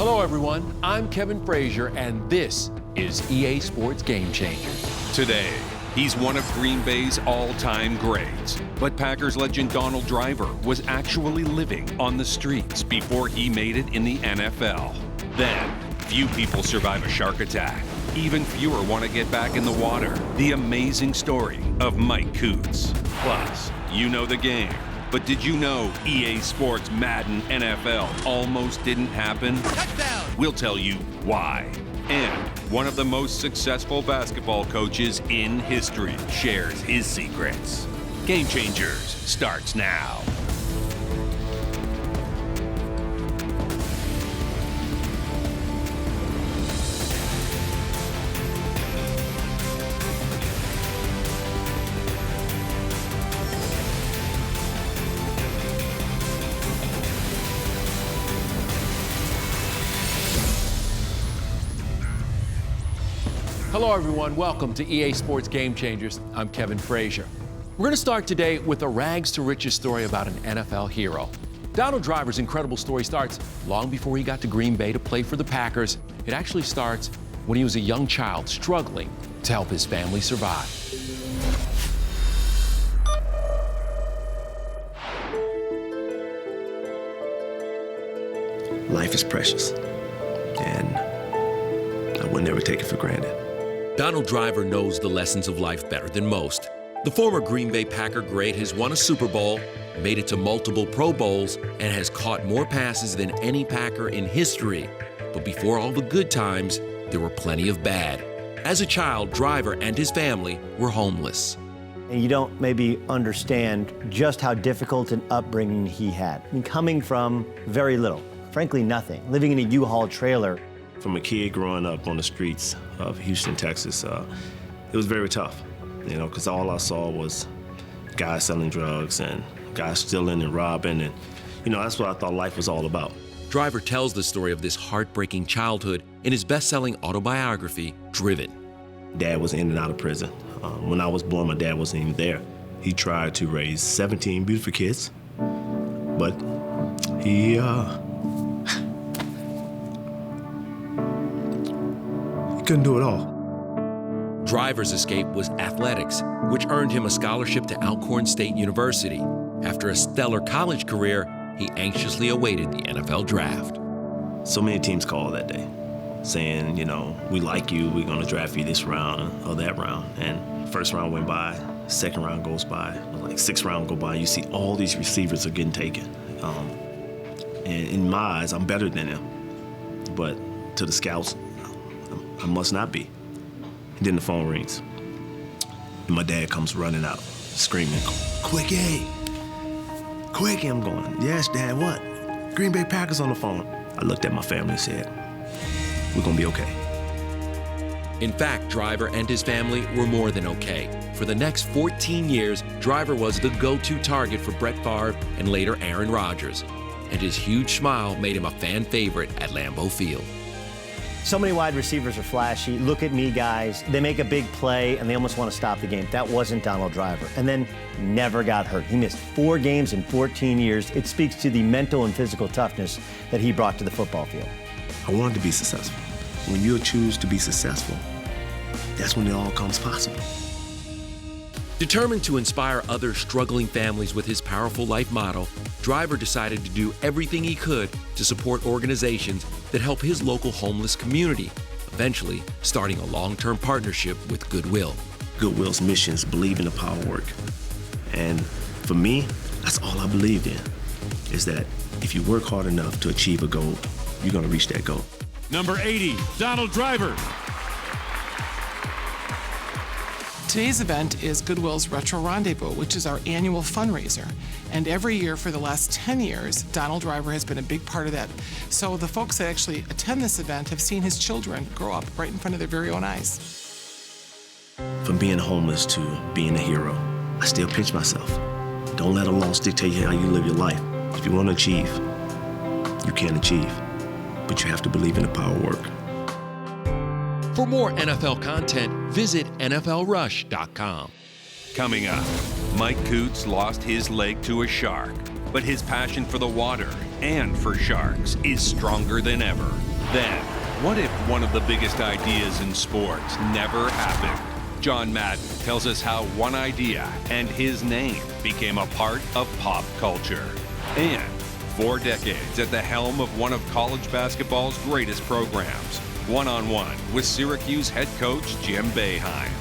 Hello, everyone. I'm Kevin Frazier, and this is EA Sports Game Changers. Today, he's one of Green Bay's all-time greats. But Packers legend Donald Driver was actually living on the streets before he made it in the NFL. Then, few people survive a shark attack. Even fewer want to get back in the water. The amazing story of Mike Coots. Plus, you know the game. But did you know EA Sports Madden NFL almost didn't happen? Touchdown! We'll tell you why. And one of the most successful basketball coaches in history shares his secrets. Game Changers starts now. Hello, everyone. Welcome to EA Sports Game Changers. I'm Kevin Frazier. We're going to start today with a rags to riches story about an NFL hero. Donald Driver's incredible story starts long before he got to Green Bay to play for the Packers. It actually starts when he was a young child struggling to help his family survive. Life is precious, and I would never take it for granted. Donald Driver knows the lessons of life better than most. The former Green Bay Packer great has won a Super Bowl, made it to multiple Pro Bowls, and has caught more passes than any Packer in history. But before all the good times, there were plenty of bad. As a child, Driver and his family were homeless. And you don't maybe understand just how difficult an upbringing he had. I mean, coming from very little, frankly nothing, living in a U-Haul trailer. From a kid growing up on the streets of Houston, Texas, it was very tough, because all I saw was guys selling drugs and guys stealing and robbing, and, that's what I thought life was all about. Driver tells the story of this heartbreaking childhood in his best-selling autobiography, Driven. Dad was in and out of prison. When I was born, my dad wasn't even there. He tried to raise 17 beautiful kids, but he couldn't do it all. Driver's escape was athletics, which earned him a scholarship to Alcorn State University. After a stellar college career, he anxiously awaited the NFL draft. So many teams called that day, saying, we like you, we're gonna draft you this round or that round. And first round went by, second round goes by, like sixth round go by, you see all these receivers are getting taken. And in my eyes, I'm better than them. But to the scouts, I must not be. And then the phone rings. And my dad comes running out, screaming, "Quickie! Quickie!" I'm going, "Yes, Dad, what?" "Green Bay Packers on the phone." I looked at my family and said, "We're gonna be okay." In fact, Driver and his family were more than okay. For the next 14 years, Driver was the go-to target for Brett Favre and later Aaron Rodgers. And his huge smile made him a fan favorite at Lambeau Field. So many wide receivers are flashy. Look at me, guys. They make a big play, and they almost want to stop the game. That wasn't Donald Driver. And then never got hurt. He missed 4 games in 14 years. It speaks to the mental and physical toughness that he brought to the football field. I wanted to be successful. When you choose to be successful, that's when it all comes possible. Determined to inspire other struggling families with his powerful life motto, Driver decided to do everything he could to support organizations that help his local homeless community, eventually starting a long-term partnership with Goodwill. Goodwill's mission is believe in the power of work. And for me, that's all I believed in, is that if you work hard enough to achieve a goal, you're gonna reach that goal. Number 80, Donald Driver. Today's event is Goodwill's Retro Rendezvous, which is our annual fundraiser. And every year for the last 10 years, Donald Driver has been a big part of that. So the folks that actually attend this event have seen his children grow up right in front of their very own eyes. From being homeless to being a hero, I still pinch myself. Don't let a loss dictate how you live your life. If you want to achieve, you can achieve, but you have to believe in the power of work. For more NFL content, visit NFLRush.com. Coming up, Mike Coots lost his leg to a shark, but his passion for the water and for sharks is stronger than ever. Then, what if one of the biggest ideas in sports never happened? John Madden tells us how one idea and his name became a part of pop culture. And 4 decades at the helm of one of college basketball's greatest programs. One-on-one with Syracuse head coach Jim Boeheim.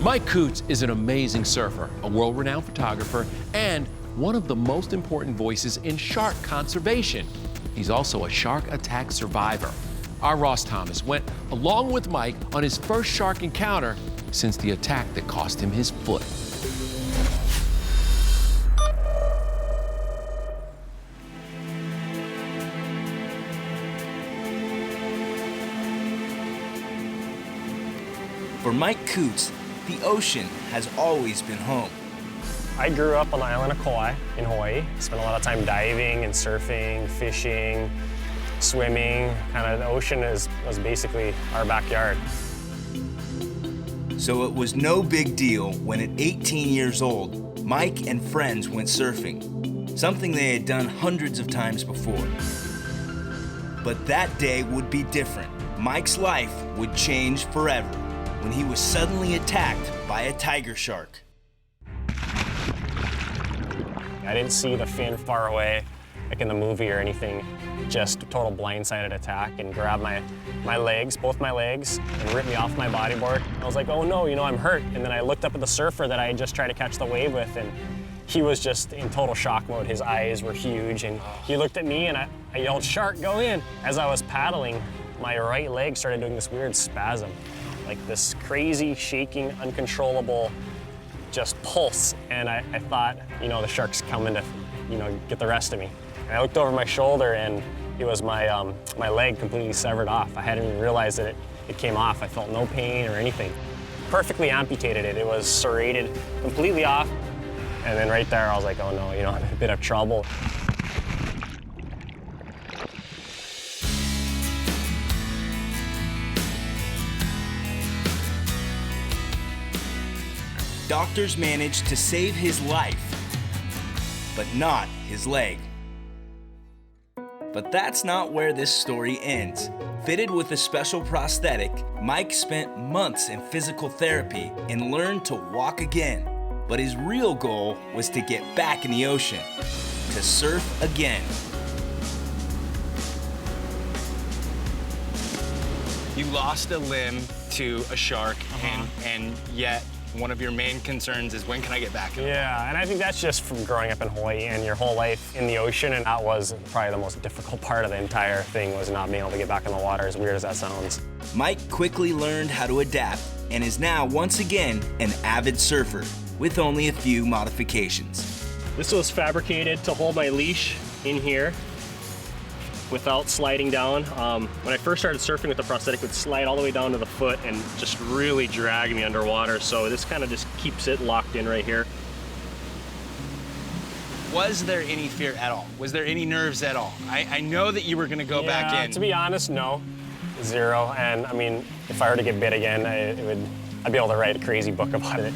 Mike Coots is an amazing surfer, a world-renowned photographer, and one of the most important voices in shark conservation. He's also a shark attack survivor. Our Ross Thomas went along with Mike on his first shark encounter since the attack that cost him his foot. For Mike Coots, the ocean has always been home. I grew up on the island of Kauai in Hawaii. Spent a lot of time diving and surfing, fishing, swimming. Kind of the ocean was basically our backyard. So it was no big deal when at 18 years old, Mike and friends went surfing, something they had done hundreds of times before. But that day would be different. Mike's life would change forever when he was suddenly attacked by a tiger shark. I didn't see the fin far away, like in the movie or anything. Just a total blindsided attack and grabbed my legs, both my legs, and ripped me off my bodyboard. I was like, oh no, I'm hurt. And then I looked up at the surfer that I had just tried to catch the wave with, and he was just in total shock mode. His eyes were huge, and he looked at me, and I yelled, "Shark, go in!" As I was paddling, my right leg started doing this weird spasm, like this crazy, shaking, uncontrollable, just pulse. And I thought, the shark's coming to, get the rest of me. And I looked over my shoulder, and it was my leg completely severed off. I hadn't even realized that it came off. I felt no pain or anything. Perfectly amputated it. It was serrated completely off. And then right there, I was like, oh no, I'm in a bit of trouble. Doctors managed to save his life, but not his leg. But that's not where this story ends. Fitted with a special prosthetic, Mike spent months in physical therapy and learned to walk again. But his real goal was to get back in the ocean, to surf again. You lost a limb to a shark, and yet one of your main concerns is, when can I get back? Yeah, and I think that's just from growing up in Hawaii and your whole life in the ocean, and that was probably the most difficult part of the entire thing, was not being able to get back in the water, as weird as that sounds. Mike quickly learned how to adapt and is now once again an avid surfer with only a few modifications. This was fabricated to hold my leash in here without sliding down. When I first started surfing with the prosthetic, it would slide all the way down to the foot and just really drag me underwater. So this kind of just keeps it locked in right here. Was there any fear at all? Was there any nerves at all? I know that you were gonna go back in. To be honest, no, zero. And I mean, if I were to get bit again, I'd be able to write a crazy book about it.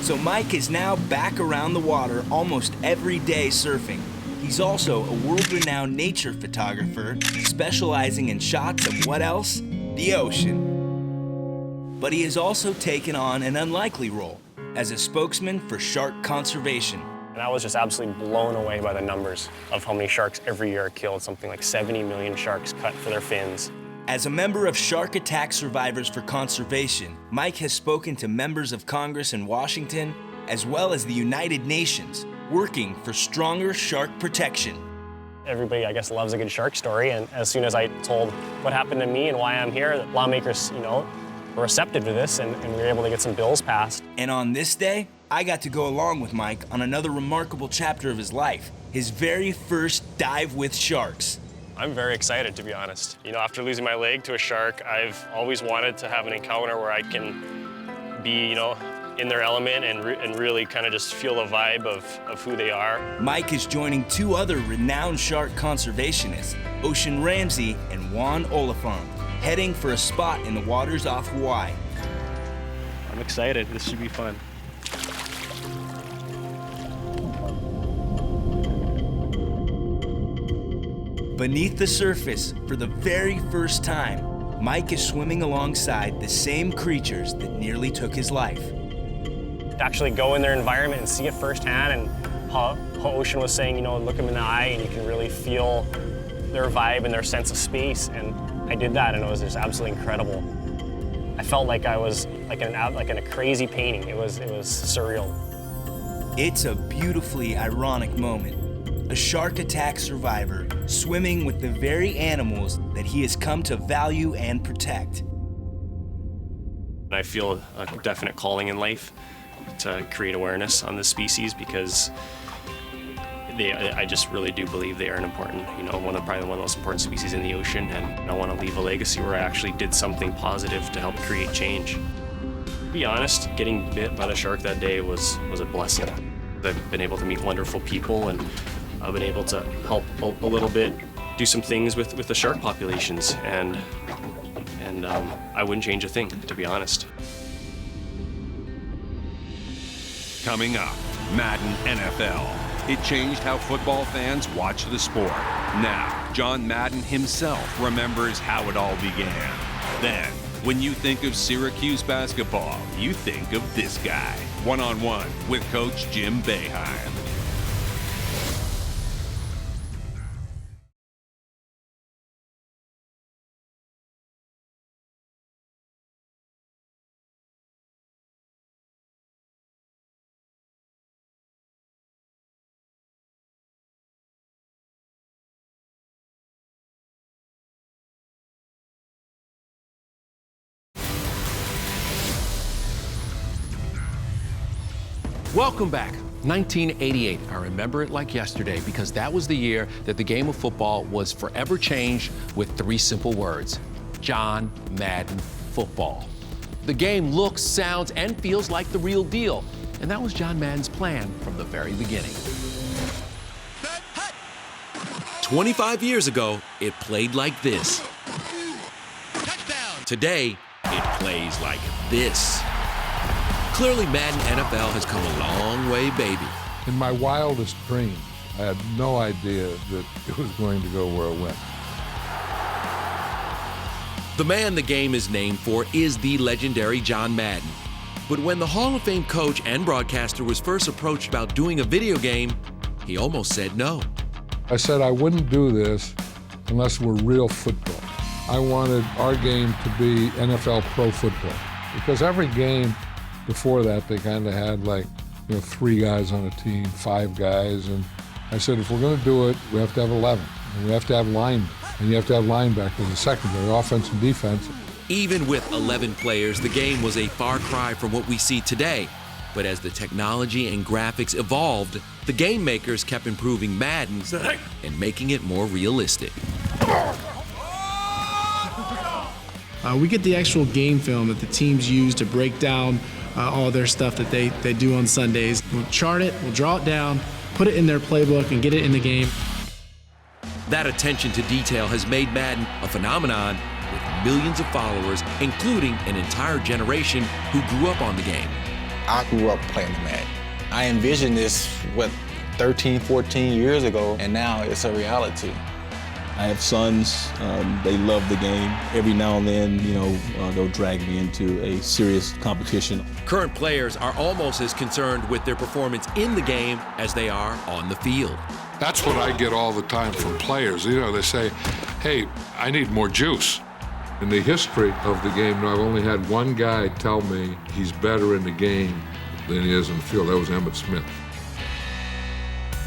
So Mike is now back around the water almost every day surfing. He's also a world-renowned nature photographer, specializing in shots of what else? The ocean. But he has also taken on an unlikely role as a spokesman for shark conservation. And I was just absolutely blown away by the numbers of how many sharks every year are killed. Something like 70 million sharks cut for their fins. As a member of Shark Attack Survivors for Conservation, Mike has spoken to members of Congress in Washington, as well as the United Nations, working for stronger shark protection. Everybody, I guess, loves a good shark story, and as soon as I told what happened to me and why I'm here, lawmakers, were receptive to this, and we were able to get some bills passed. And on this day, I got to go along with Mike on another remarkable chapter of his life, his very first dive with sharks. I'm very excited, to be honest. You know, after losing my leg to a shark, I've always wanted to have an encounter where I can be, you know, in their element and really kind of just feel the vibe of who they are. Mike is joining two other renowned shark conservationists, Ocean Ramsey and Juan Oliphant, heading for a spot in the waters off Hawaii. I'm excited. This should be fun. Beneath the surface, for the very first time, Mike is swimming alongside the same creatures that nearly took his life. To actually go in their environment and see it firsthand, and how Ocean was saying, you know, look them in the eye and you can really feel their vibe and their sense of space. And I did that, and it was just absolutely incredible. I felt like I was like in a crazy painting. It was surreal. It's a beautifully ironic moment. A shark attack survivor swimming with the very animals that he has come to value and protect. I feel a definite calling in life to create awareness on this species, because I just really do believe they are an important, you know, probably one of the most important species in the ocean, and I want to leave a legacy where I actually did something positive to help create change. To be honest, getting bit by the shark that day was a blessing. I've been able to meet wonderful people, and I've been able to help a little bit, do some things with the shark populations, and I wouldn't change a thing, to be honest. Coming up, Madden NFL. It changed how football fans watch the sport. Now, John Madden himself remembers how it all began. Then, when you think of Syracuse basketball, you think of this guy. One-on-one with Coach Jim Boeheim. Welcome back. 1988. I remember it like yesterday because that was the year that the game of football was forever changed with three simple words: John Madden Football. The game looks, sounds, and feels like the real deal. And that was John Madden's plan from the very beginning. 25 years ago, it played like this. Today, it plays like this. Clearly, Madden NFL has come a long way, baby. In my wildest dreams, I had no idea that it was going to go where it went. The man the game is named for is the legendary John Madden. But when the Hall of Fame coach and broadcaster was first approached about doing a video game, he almost said no. I said I wouldn't do this unless it were real football. I wanted our game to be NFL pro football, because every game before that, they kind of had like, 3 guys on a team, 5 guys. And I said, if we're going to do it, we have to have 11. And we have to have linemen. And you have to have linebackers in the secondary, offense and defense. Even with 11 players, the game was a far cry from what we see today. But as the technology and graphics evolved, the game makers kept improving Madden and making it more realistic. We get the actual game film that the teams use to break down all their stuff that they do on Sundays. We'll chart it, we'll draw it down, put it in their playbook, and get it in the game. That attention to detail has made Madden a phenomenon with millions of followers, including an entire generation who grew up on the game. I grew up playing the Madden. I envisioned this, 13, 14 years ago, and now it's a reality. I have sons, they love the game. Every now and then, they'll drag me into a serious competition. Current players are almost as concerned with their performance in the game as they are on the field. That's what I get all the time from players. They say, hey, I need more juice. In the history of the game, I've only had one guy tell me he's better in the game than he is in the field. That was Emmitt Smith.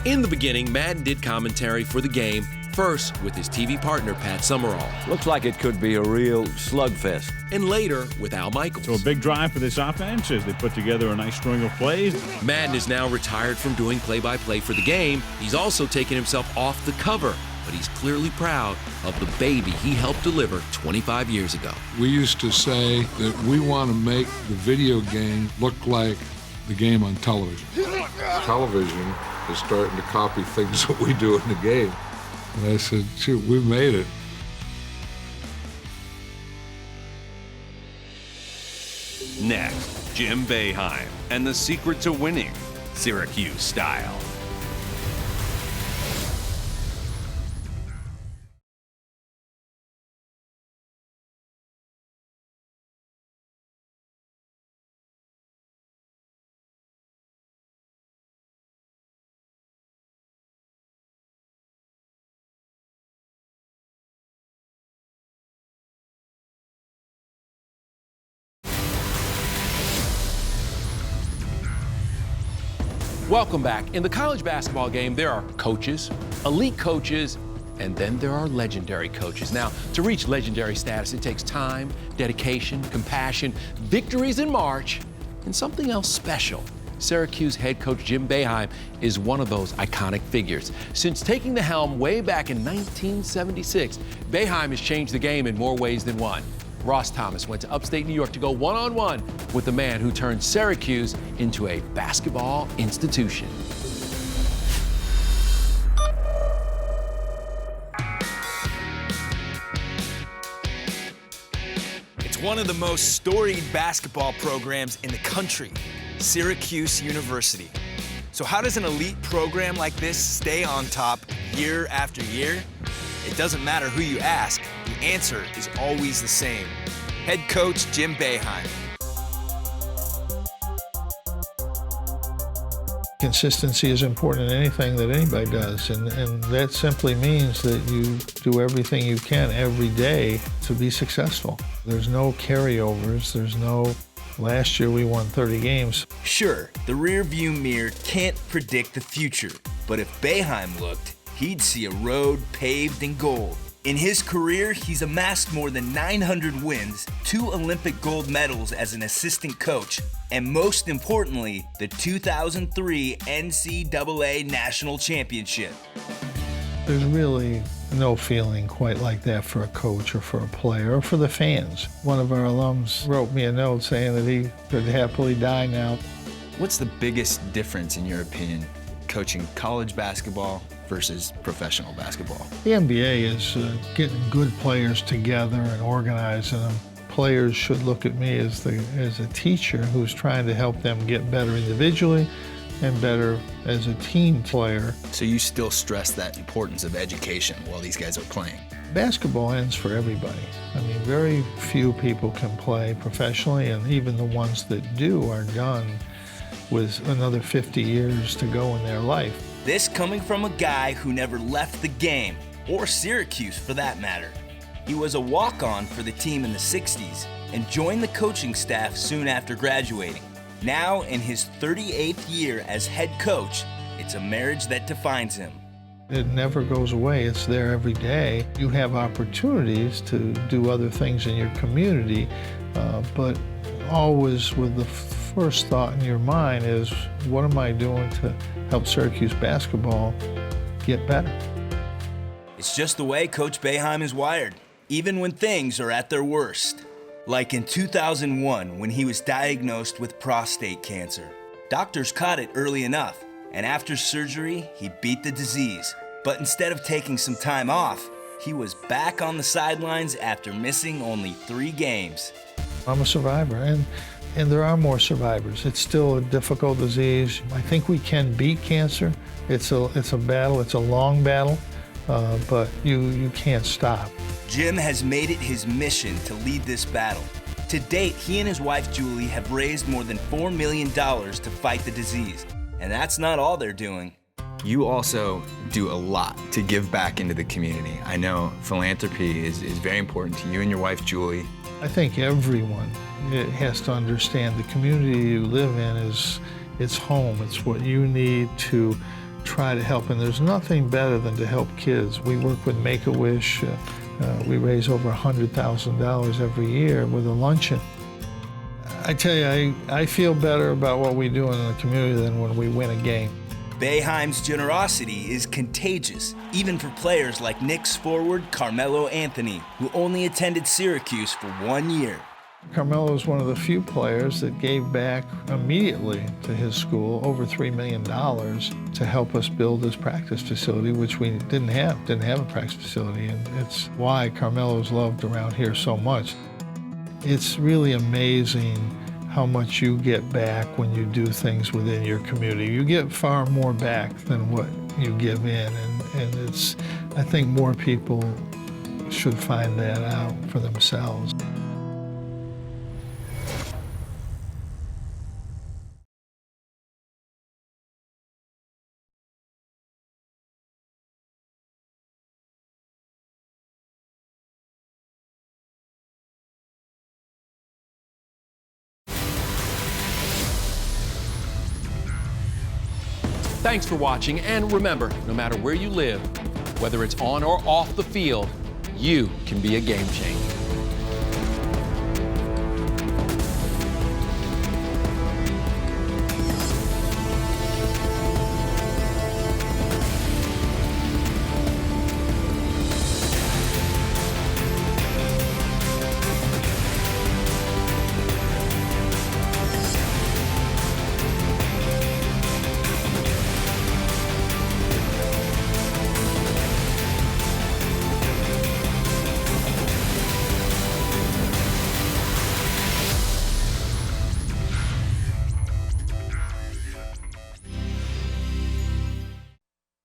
In the beginning, Madden did commentary for the game, first with his TV partner, Pat Summerall. Looks like it could be a real slugfest. And later with Al Michaels. So a big drive for this offense as they put together a nice string of plays. Madden is now retired from doing play-by-play for the game. He's also taken himself off the cover but he's clearly proud of the baby he helped deliver 25 years ago. We used to say that we want to make the video game look like the game on television. Television is starting to copy things that we do in the game. And I said, shoot, we made it. Next, Jim Boeheim and the secret to winning, Syracuse style. Welcome back. In the college basketball game, there are coaches, elite coaches, and then there are legendary coaches. Now, to reach legendary status, it takes time, dedication, compassion, victories in March, and something else special. Syracuse head coach Jim Boeheim is one of those iconic figures. Since taking the helm way back in 1976, Boeheim has changed the game in more ways than one. Ross Thomas went to upstate New York to go one-on-one with the man who turned Syracuse into a basketball institution. It's one of the most storied basketball programs in the country, Syracuse University. So how does an elite program like this stay on top year after year? It doesn't matter who you ask, the answer is always the same. Head coach Jim Boeheim. Consistency is important in anything that anybody does, and that simply means that you do everything you can every day to be successful. There's no carryovers, there's no, last year we won 30 games. Sure, the rearview mirror can't predict the future, but if Boeheim looked, he'd see a road paved in gold. In his career, he's amassed more than 900 wins, 2 Olympic gold medals as an assistant coach, and most importantly, the 2003 NCAA National Championship. There's really no feeling quite like that for a coach or for a player or for the fans. One of our alums wrote me a note saying that he could happily die now. What's the biggest difference, in your opinion, coaching college basketball versus professional basketball? The NBA is getting good players together and organizing them. Players should look at me as a teacher who's trying to help them get better individually and better as a team player. So you still stress that importance of education while these guys are playing? Basketball ends for everybody. I mean, very few people can play professionally, and even the ones that do are done with another 50 years to go in their life. This coming from a guy who never left the game, or Syracuse for that matter. He was a walk-on for the team in the 60s and joined the coaching staff soon after graduating. Now, in his 38th year as head coach, it's a marriage that defines him. It never goes away. It's there every day. You have opportunities to do other things in your community, but always with the first thought in your mind is, what am I doing to help Syracuse basketball get better? It's just the way Coach Boeheim is wired, even when things are at their worst. Like in 2001, when he was diagnosed with prostate cancer. Doctors caught it early enough, and after surgery, he beat the disease. But instead of taking some time off, he was back on the sidelines after missing only 3 games. I'm a survivor, and there are more survivors. It's still a difficult disease. I think we can beat cancer. It's a battle, it's a long battle, but you can't stop. Jim has made it his mission to lead this battle. To date, he and his wife Julie have raised more than $4 million to fight the disease. And that's not all they're doing. You also do a lot to give back into the community. I know philanthropy is very important to you and your wife, Julie. I think everyone has to understand the community you live in is it's home. It's what you need to try to help. And there's nothing better than to help kids. We work with Make-A-Wish. We raise over $100,000 every year with a luncheon. I tell you, I feel better about what we do in the community than when we win a game. Boeheim's generosity is contagious, even for players like Knicks forward Carmelo Anthony, who only attended Syracuse for 1 year. Carmelo is one of the few players that gave back immediately to his school over $3 million to help us build this practice facility, which we didn't have a practice facility, and it's why Carmelo is loved around here so much. It's really amazing how much you get back when you do things within your community. You get far more back than what you give in, and it's, I think more people should find that out for themselves. Thanks for watching, and remember, no matter where you live, whether it's on or off the field, you can be a game changer.